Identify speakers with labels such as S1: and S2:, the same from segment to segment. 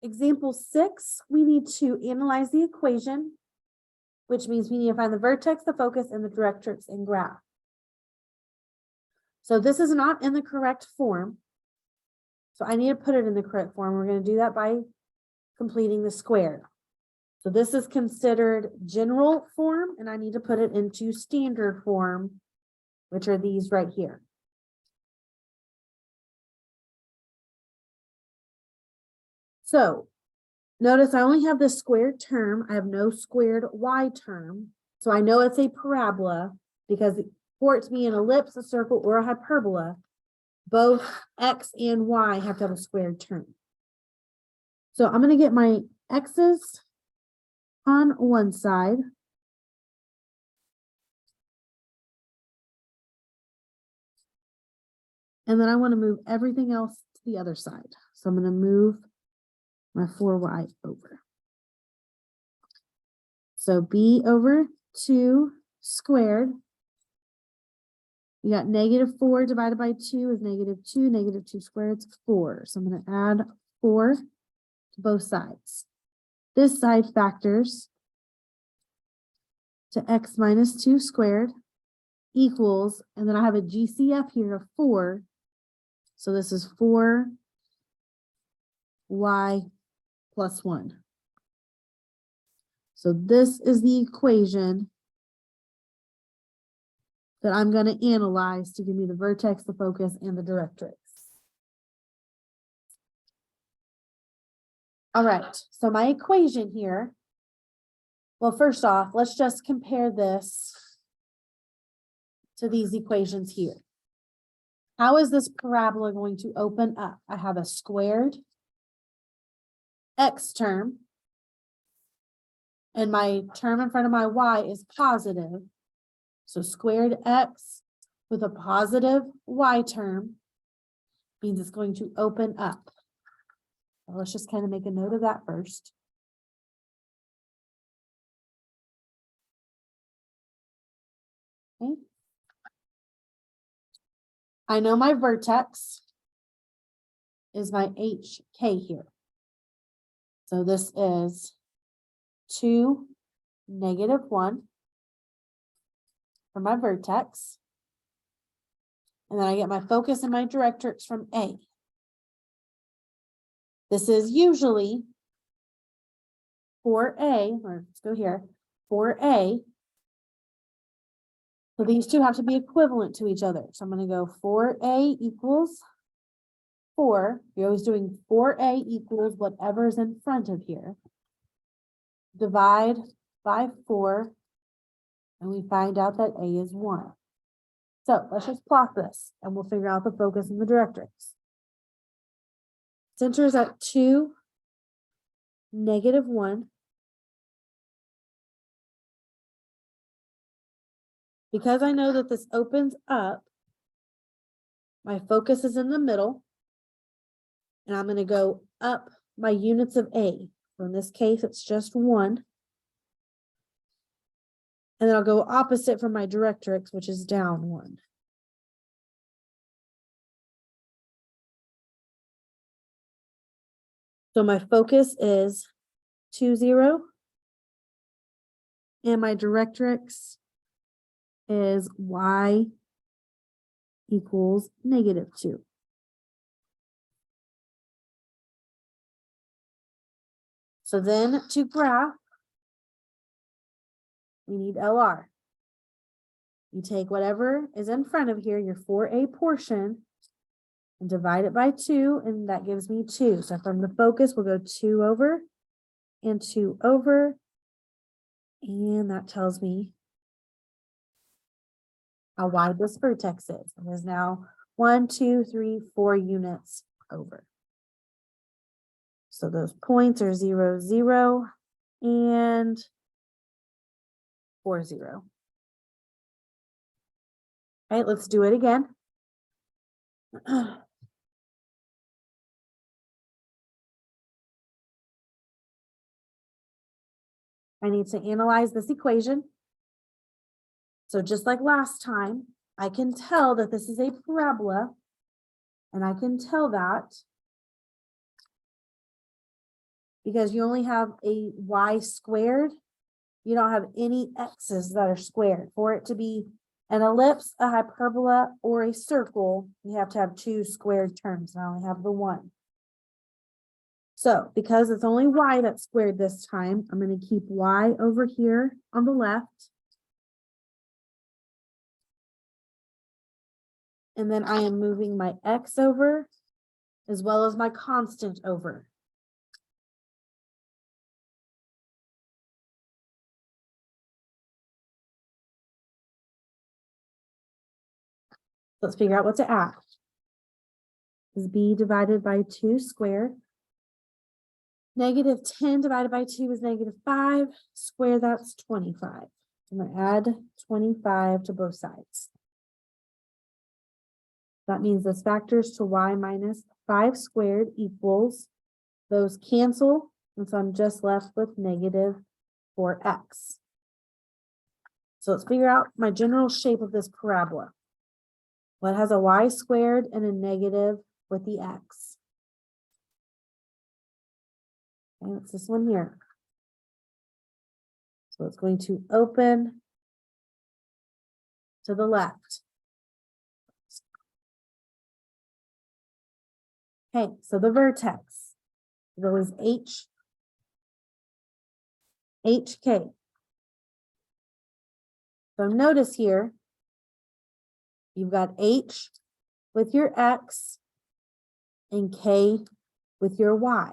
S1: example 6, we need to analyze the equation, which means we need to find the vertex, the focus, and the directrix in graph. So this is not in the correct form. So I need to put it in the correct form. We're going to do that by completing the square. So this is considered general form, and I need to put it into standard form, which are these right here. So notice I only have this squared term. I have no squared y term. So I know it's a parabola because for it to be an ellipse, a circle, or a hyperbola, both x and y have to have a squared term. So I'm going to get my x's on one side. And then I want to move everything else to the other side. So I'm going to move my 4y over. So b over 2 squared. You got -4 divided by 2 is -2. -2 squared is 4. So I'm going to add 4 to both sides. This side factors to x minus 2 squared equals, and then I have a GCF here of 4. So this is 4y plus 1. So this is the equation that I'm going to analyze to give me the vertex, the focus, and the directrix. All right, so my equation here, well, first off, let's just compare this to these equations here. How is this parabola going to open up? I have a squared x term, and my term in front of my y is positive. So squared x with a positive y term means it's going to open up. Well, let's just kind of make a note of that first. Okay. I know my vertex is my HK here. So this is 2, -1 for my vertex. And then I get my focus and my directrix from A. This is usually 4A, or let's go here, 4A. So these two have to be equivalent to each other. So I'm going to go 4A equals 4. You're always doing 4A equals whatever's in front of here. Divide by 4, and we find out that A is 1. So let's just plot this, and we'll figure out the focus and the directrix. Center is at 2, -1. Because I know that this opens up, my focus is in the middle, and I'm going to go up my units of A. So in this case, it's just 1. And then I'll go opposite from my directrix, which is down 1. So my focus is 2, 0. And my directrix is y equals -2. So then to graph, we need LR. You take whatever is in front of here, your 4A portion, and divide it by 2, and that gives me 2. So from the focus, we'll go 2 over and 2 over, and that tells me how wide this vertex is. It is now 1, 2, 3, 4 units over. So those points are 0, 0, and 4, 0. All right, let's do it again. I need to analyze this equation. So just like last time, I can tell that this is a parabola, and I can tell that because you only have a y squared. You don't have any x's that are squared. For it to be an ellipse, a hyperbola, or a circle, you have to have two squared terms. I only have the one. So because it's only y that's squared this time, I'm going to keep y over here on the left. And then I am moving my x over as well as my constant over. Let's figure out what to add. Is b divided by 2 squared. Negative 10 divided by 2 is negative 5. Square, that's 25. I'm going to add 25 to both sides. That means this factors to y minus 5 squared equals, those cancel, and so I'm just left with negative 4x. So let's figure out my general shape of this parabola. Well, it has a y squared and a negative with the x. And it's this one here. So it's going to open to the left. Okay, so the vertex, there was HK. So notice here, you've got H with your X and K with your Y.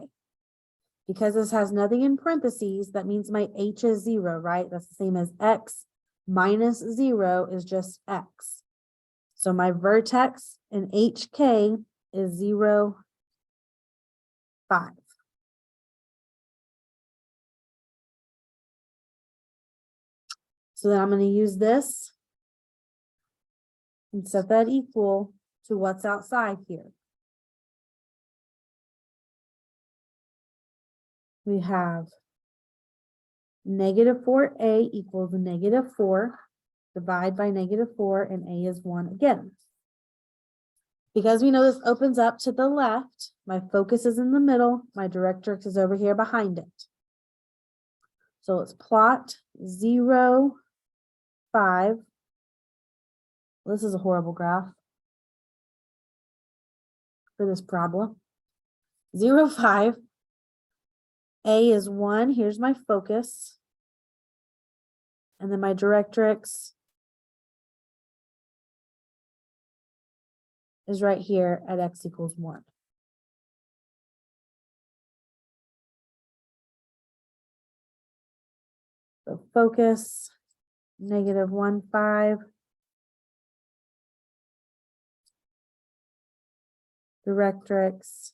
S1: Because this has nothing in parentheses, that means my H is 0, right? That's the same as X minus 0 is just X. So my vertex in HK is 0, 5. So then I'm going to use this and set that equal to what's outside here. We have negative 4a equals negative 4. Divide by negative 4, and a is 1 again. Because we know this opens up to the left, my focus is in the middle, my directrix is over here behind it. So let's plot 0, 5. This is a horrible graph for this parabola. 0, 5. A is 1. Here's my focus. And then my directrix is right here at x equals 1. So focus, negative 1, 5. Directrix,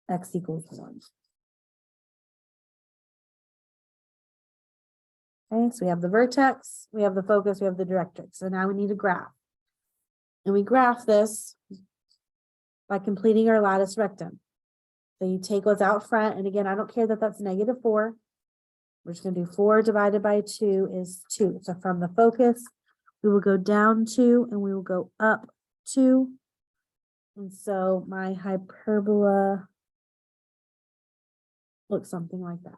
S1: x equals 1. Okay, so we have the vertex, we have the focus, we have the directrix. So now we need a graph. And we graph this by completing our lattice rectum. So you take what's out front, and again, I don't care that that's negative 4. We're just going to do 4 divided by 2 is 2. So from the focus, we will go down 2 and we will go up 2. And so my hyperbola looks something like that.